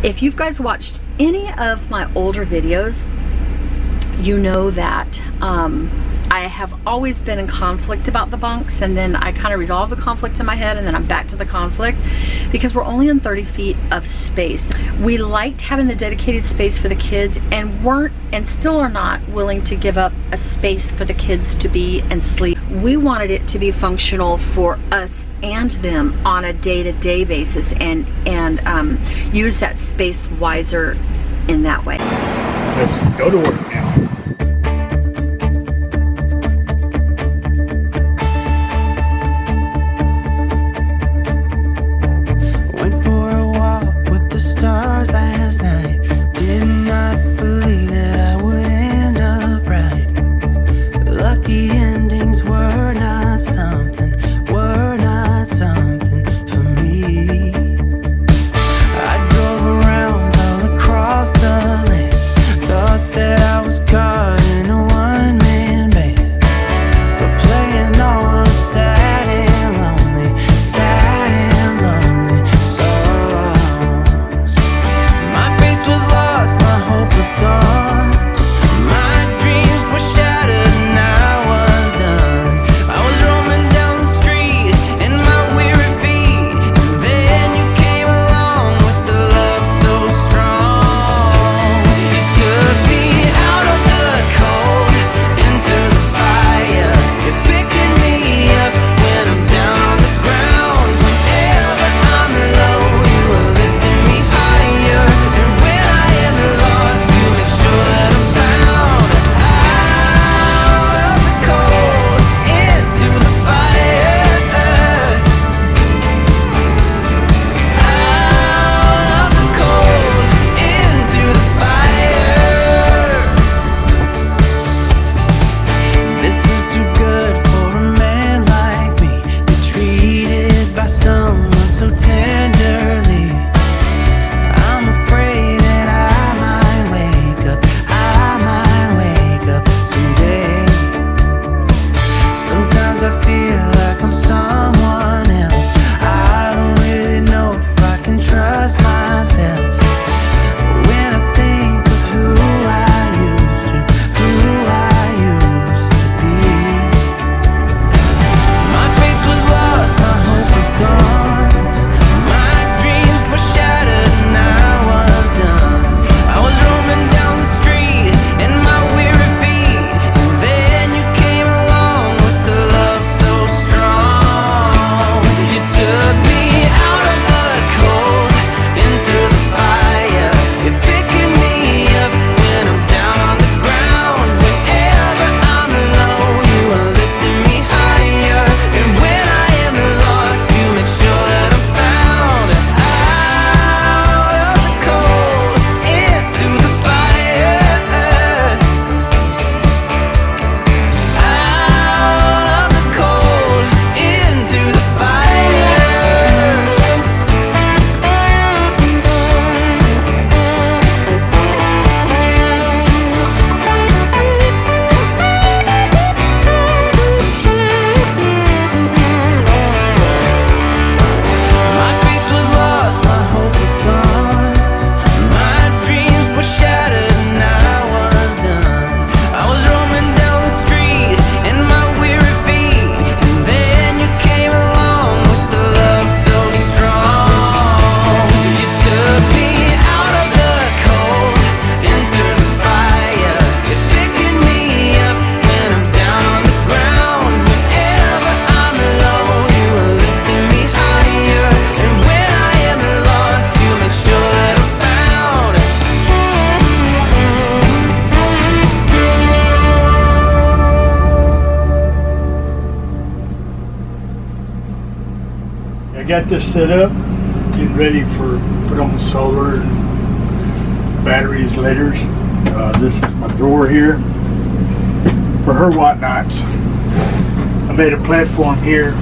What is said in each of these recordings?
If you guys watched any of my older videos, you know that I have always been in conflict about the bunks, and then I kind of resolve the conflict in my head, and then I'm back to the conflict because we're only in 30 feet of space. We liked having the dedicated space for the kids and weren't and still are not willing to give up a space for the kids to be and sleep. We wanted it to be functional for us and them on a day-to-day basis, and use that space wiser in that way. Let's go to work now. Got this set up, getting ready for put on the solar and batteries later. This is my drawer here for her whatnots. I made a platform here.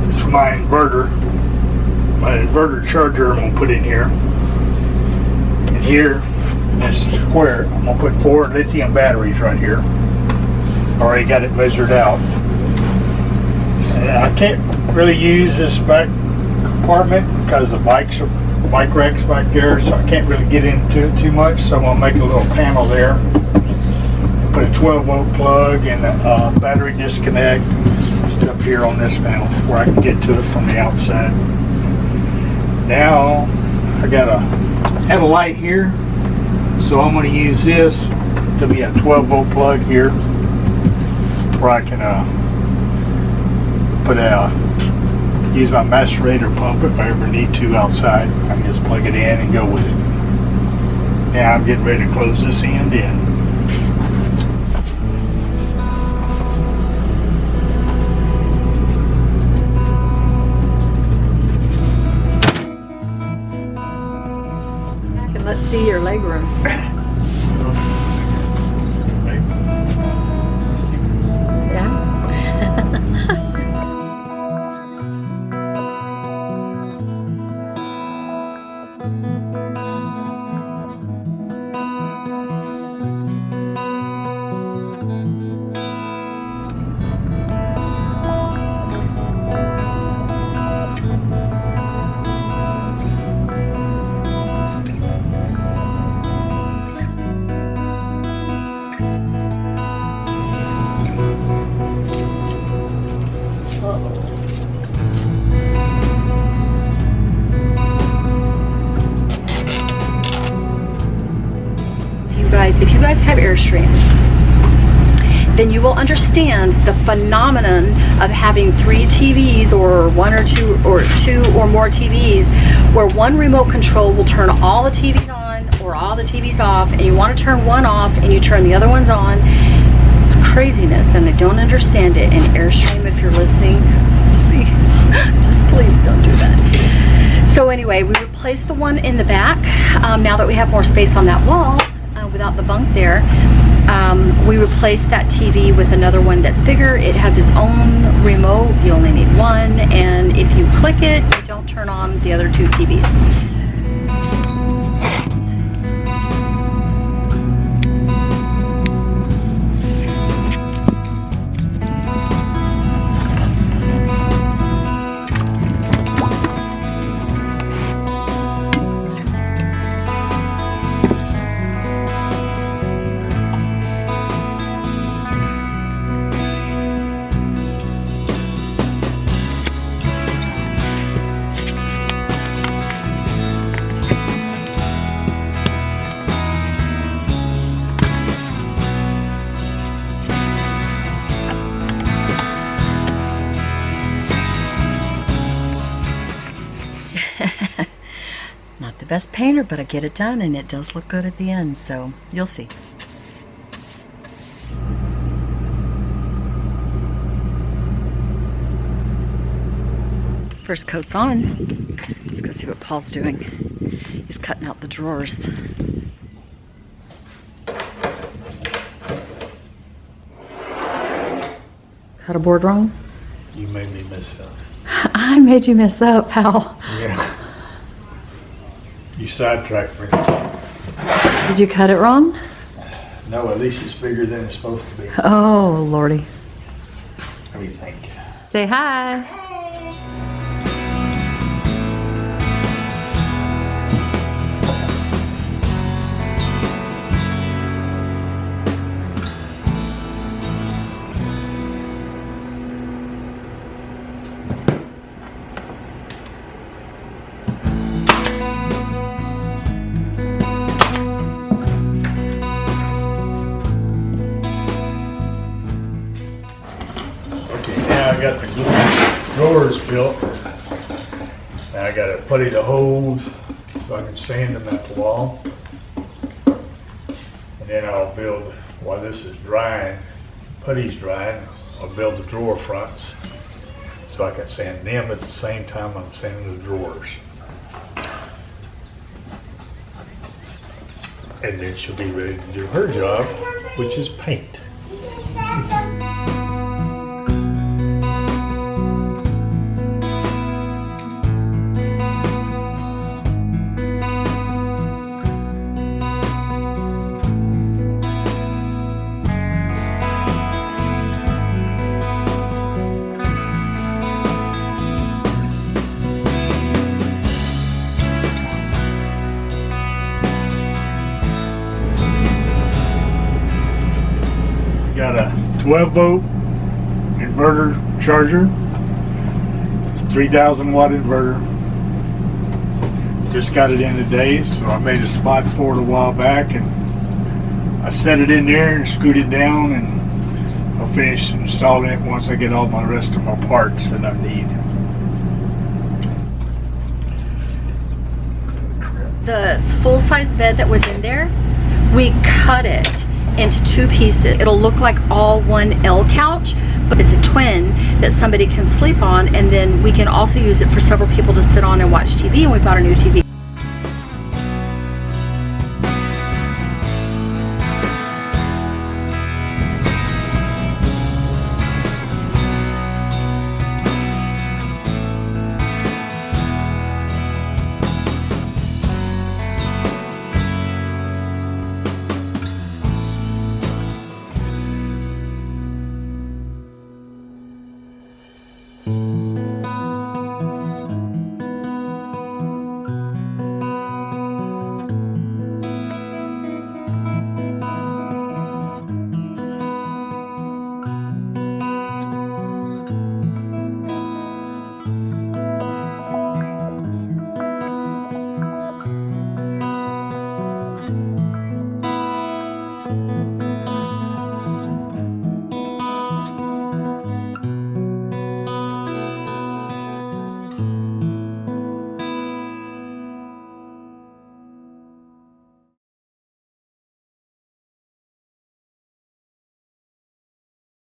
This is my inverter charger I'm gonna put in here. And here, in this square, I'm gonna put 4 lithium batteries right here. Already got it measured out. And I can't really use this back compartment because the bikes are bike racks back there, so I can't really get into it too much. So I'm gonna make a little panel there. Put a 12-volt plug and a battery disconnect stuff here on this panel where I can get to it from the outside. Now I have a light here, so I'm going to use this to be a 12-volt plug here, where I can use my macerator pump if I ever need to outside. I can just plug it in and go with it. Now I'm getting ready to close this end in. Let's see your leg room. Yeah. If you guys have Airstreams, then you will understand the phenomenon of having 3 TVs or 1 or 2 or 2 or more TVs, where one remote control will turn all the TVs on or all the TVs off, and you want to turn one off and you turn the other ones on. It's craziness, and I don't understand it. And Airstream, if you're listening, please, just please don't do that. So anyway, we replaced the one in the back. Now that we have more space on that wall, without the bunk there, we replaced that TV with another one that's bigger. It has its own remote. You only need one, and if you click it, you don't turn on the other 2 TVs. Not the best painter, but I get it done, and it does look good at the end, so you'll see. First coat's on. Let's go see what Paul's doing. He's cutting out the drawers. Cut a board wrong? You made me mess up. I made you mess up, pal. Yeah. You sidetracked me. Did you cut it wrong? No, at least it's bigger than it's supposed to be. Oh, Lordy. What do you think? Say hi. I got the drawers built. Now I got to putty the holes so I can sand them at the wall. And then I'll build, while this is drying, putty's drying, I'll build the drawer fronts so I can sand them at the same time I'm sanding the drawers. And then she'll be ready to do her job, which is paint. got a 12-volt inverter charger. It's a 3,000 watt inverter. Just got it in today, so I made a spot for it a while back, and I set it in there and screwed it down, and I'll finish installing it once I get all my rest of my parts that I need. The full-size bed that was in there, we cut it into 2 pieces. It'll look like all one L couch, but it's a twin that somebody can sleep on, and then we can also use it for several people to sit on and watch TV, and we bought a new TV.